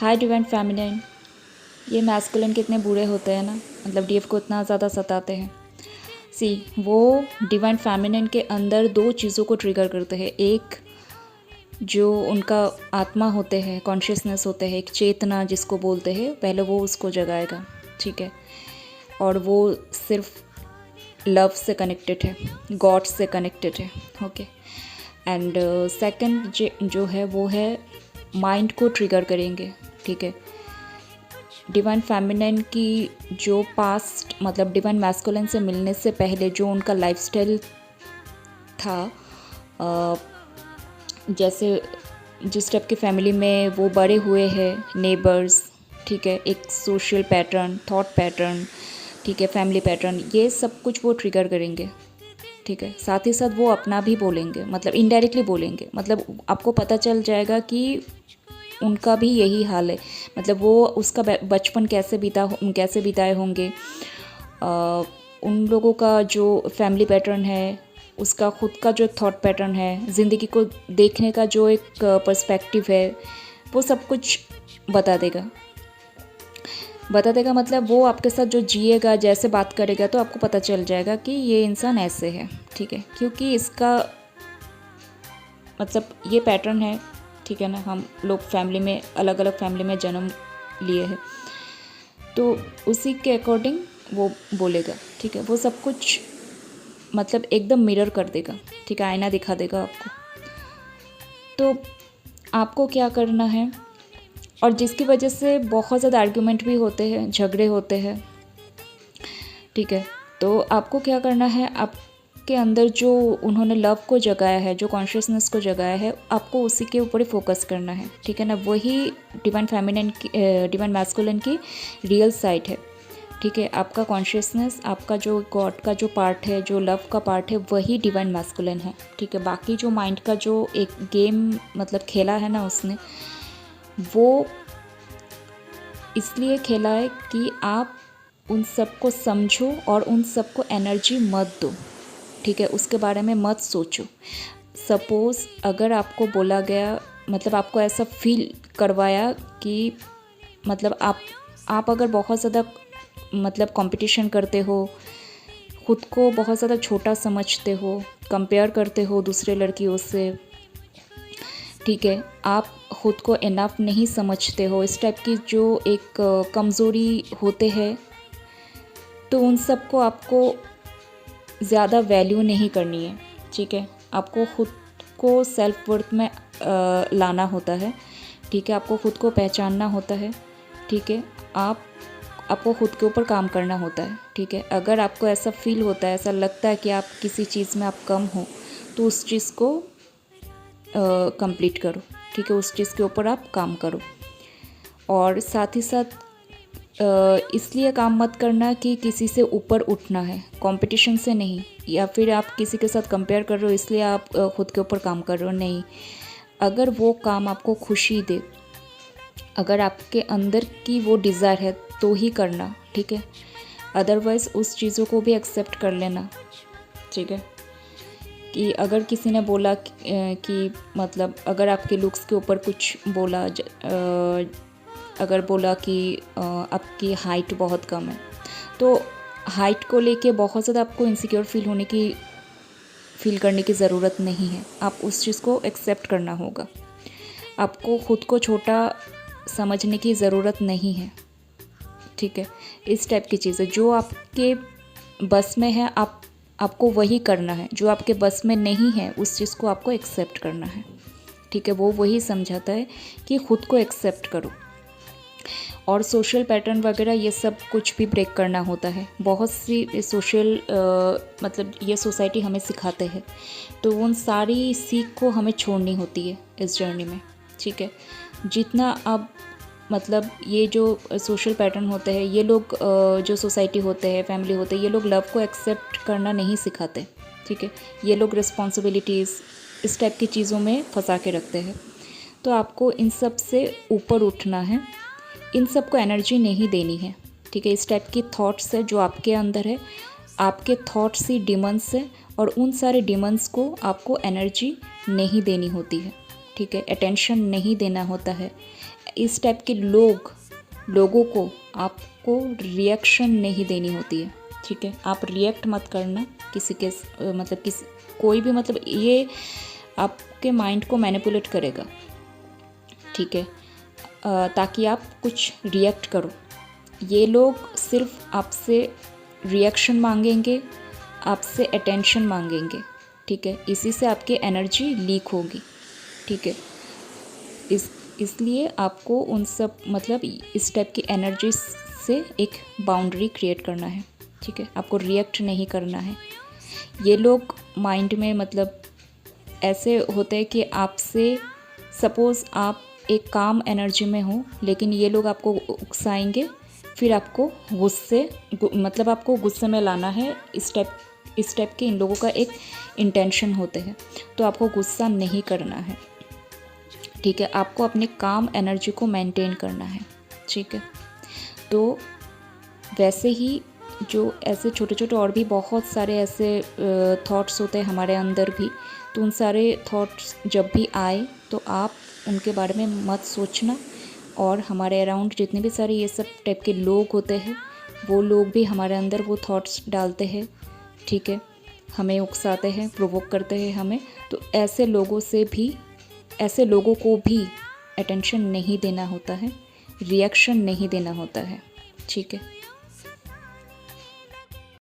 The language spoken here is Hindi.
हाय डिवाइन फेमिनिन। ये मैस्कुलिन कितने बुरे होते हैं ना, मतलब डीएफ को इतना ज़्यादा सताते हैं। वो डिवाइन फेमिनिन के अंदर दो चीज़ों को ट्रिगर करते हैं। एक जो उनका आत्मा होते हैं, कॉन्शियसनेस होते हैं, एक चेतना जिसको बोलते हैं, पहले वो उसको जगाएगा, ठीक है। और वो सिर्फ लव से कनेक्टेड है, गॉड से कनेक्टेड है, ओके। एंड सेकंड जो है वो है माइंड को ट्रिगर करेंगे, ठीक है। डिवाइन फेमिनिन की जो पास्ट, मतलब डिवाइन मैस्कुलिन से मिलने से पहले जो उनका लाइफस्टाइल था, जैसे जिस टाइप की फैमिली में वो बड़े हुए हैं, नेबर्स, ठीक है, एक सोशल पैटर्न, थॉट पैटर्न, ठीक है, फैमिली पैटर्न, ये सब कुछ वो ट्रिगर करेंगे, ठीक है। साथ ही साथ वो अपना भी बोलेंगे, मतलब इनडायरेक्टली बोलेंगे, मतलब आपको पता चल जाएगा कि उनका भी यही हाल है। मतलब वो उसका बचपन कैसे बिताए होंगे, उन लोगों का जो फैमिली पैटर्न है, उसका खुद का जो थॉट पैटर्न है, ज़िंदगी को देखने का जो एक पर्सपेक्टिव है, वो सब कुछ बता देगा। मतलब वो आपके साथ जो जिएगा, जैसे बात करेगा, तो आपको पता चल जाएगा कि ये इंसान ऐसे है, ठीक है। क्योंकि इसका मतलब ये पैटर्न है, ठीक है ना। हम लोग फैमिली में, अलग अलग फैमिली में जन्म लिए हैं, तो उसी के अकॉर्डिंग वो बोलेगा, ठीक है। वो सब कुछ मतलब एकदम मिरर कर देगा, ठीक है, आईना दिखा देगा आपको। तो आपको क्या करना है, और जिसकी वजह से बहुत ज़्यादा आर्ग्यूमेंट भी होते हैं, झगड़े होते हैं, ठीक है। तो आपको क्या करना है, आपके अंदर जो उन्होंने लव को जगाया है, जो कॉन्शियसनेस को जगाया है, आपको उसी के ऊपर ही फोकस करना है, ठीक है ना। वही डिवाइन फेमिनिन की, डिवाइन मैस्कुलिन की रियल साइड है, ठीक है। आपका कॉन्शियसनेस, आपका जो गॉड का जो पार्ट है, जो लव का पार्ट है, वही डिवाइन मैस्कुलिन है, ठीक है। बाकी जो माइंड का जो एक गेम मतलब खेला है ना उसने, वो इसलिए खेला है कि आप उन सबको समझो और उन सबको एनर्जी मत दो, ठीक है। उसके बारे में मत सोचो। सपोज़ अगर आपको बोला गया, मतलब आपको ऐसा फील करवाया कि मतलब आप अगर बहुत ज़्यादा मतलब कंपटीशन करते हो, ख़ुद को बहुत ज़्यादा छोटा समझते हो, कंपेयर करते हो दूसरे लड़कियों से, ठीक है, आप ख़ुद को इनफ नहीं समझते हो, इस टाइप की जो एक कमज़ोरी होते हैं, तो उन सब को आपको ज़्यादा वैल्यू नहीं करनी है, ठीक है। आपको ख़ुद को सेल्फ वर्थ में लाना होता है, ठीक है। आपको ख़ुद को पहचानना होता है, ठीक है। आपको ख़ुद के ऊपर काम करना होता है, ठीक है। अगर आपको ऐसा फील होता है, ऐसा लगता है कि आप किसी चीज़ में आप कम हो, तो उस चीज़ को कंप्लीट करो, ठीक है। उस चीज़ के ऊपर आप काम करो। और साथ ही साथ इसलिए काम मत करना कि किसी से ऊपर उठना है, कंपटीशन से नहीं, या फिर आप किसी के साथ कंपेयर कर रहे हो इसलिए आप ख़ुद के ऊपर काम कर रहे हो, नहीं। अगर वो काम आपको खुशी दे, अगर आपके अंदर की वो डिज़ायर है, तो ही करना, ठीक है। अदरवाइज़ उस चीज़ों को भी एक्सेप्ट कर लेना, ठीक है। कि अगर किसी ने बोला कि मतलब अगर आपके लुक्स के ऊपर कुछ बोला, अगर बोला कि आपकी हाइट बहुत कम है, तो हाइट को लेके बहुत ज़्यादा आपको इनसिक्योर फील करने की ज़रूरत नहीं है। आप उस चीज़ को एक्सेप्ट करना होगा। आपको ख़ुद को छोटा समझने की ज़रूरत नहीं है, ठीक है। इस टाइप की चीज़ें जो आपके बस में है, आपको वही करना है। जो आपके बस में नहीं है, उस चीज़ को आपको एक्सेप्ट करना है, ठीक है। वो वही समझाता है कि ख़ुद को एक्सेप्ट करो। और सोशल पैटर्न वगैरह ये सब कुछ भी ब्रेक करना होता है। बहुत सी सोशल मतलब ये सोसाइटी हमें सिखाते हैं, तो उन सारी सीख को हमें छोड़नी होती है इस जर्नी में, ठीक है। जितना आप मतलब ये जो सोशल पैटर्न होते हैं, ये लोग जो सोसाइटी होते हैं, फैमिली होते हैं, ये लोग लव को एक्सेप्ट करना नहीं सिखाते, ठीक है। ये लोग रिस्पॉन्सिबिलिटीज़, इस टाइप की चीज़ों में फंसा के रखते हैं। तो आपको इन सब से ऊपर उठना है, इन सब को एनर्जी नहीं देनी है, ठीक है। इस टाइप की थॉट्स है जो आपके अंदर है, आपके थॉट्स ही डिमंस है, और उन सारे डिमंस को आपको एनर्जी नहीं देनी होती है, ठीक है। अटेंशन नहीं देना होता है, इस टाइप के लोगों को आपको रिएक्शन नहीं देनी होती है, ठीक है। आप रिएक्ट मत करना किसी के मतलब किसी कोई भी, मतलब ये आपके माइंड को मैनिपुलेट करेगा, ठीक है, ताकि आप कुछ रिएक्ट करो। ये लोग सिर्फ आपसे रिएक्शन मांगेंगे, आपसे अटेंशन मांगेंगे, ठीक है। इसी से आपकी एनर्जी लीक होगी, ठीक है। इसलिए आपको उन सब मतलब इस टाइप की एनर्जी से एक बाउंड्री क्रिएट करना है, ठीक है। आपको रिएक्ट नहीं करना है। ये लोग माइंड में मतलब ऐसे होते हैं कि आपसे सपोज़ आप एक काम एनर्जी में हो, लेकिन ये लोग आपको उकसाएंगे, फिर आपको मतलब आपको गुस्से में लाना है। इस टाइप के इन लोगों का एक इंटेंशन होते हैं। तो आपको गुस्सा नहीं करना है, ठीक है। आपको अपने काम एनर्जी को मेंटेन करना है, ठीक है। तो वैसे ही जो ऐसे छोटे छोटे और भी बहुत सारे ऐसे थॉट्स होते हैं हमारे अंदर भी, तो उन सारे थॉट्स जब भी आए तो आप उनके बारे में मत सोचना। और हमारे अराउंड जितने भी सारे ये सब टाइप के लोग होते हैं, वो लोग भी हमारे अंदर वो थॉट्स डालते हैं, ठीक है, हमें उकसाते हैं, प्रोवोक करते हैं हमें। तो ऐसे लोगों को भी अटेंशन नहीं देना होता है, रिएक्शन नहीं देना होता है, ठीक है।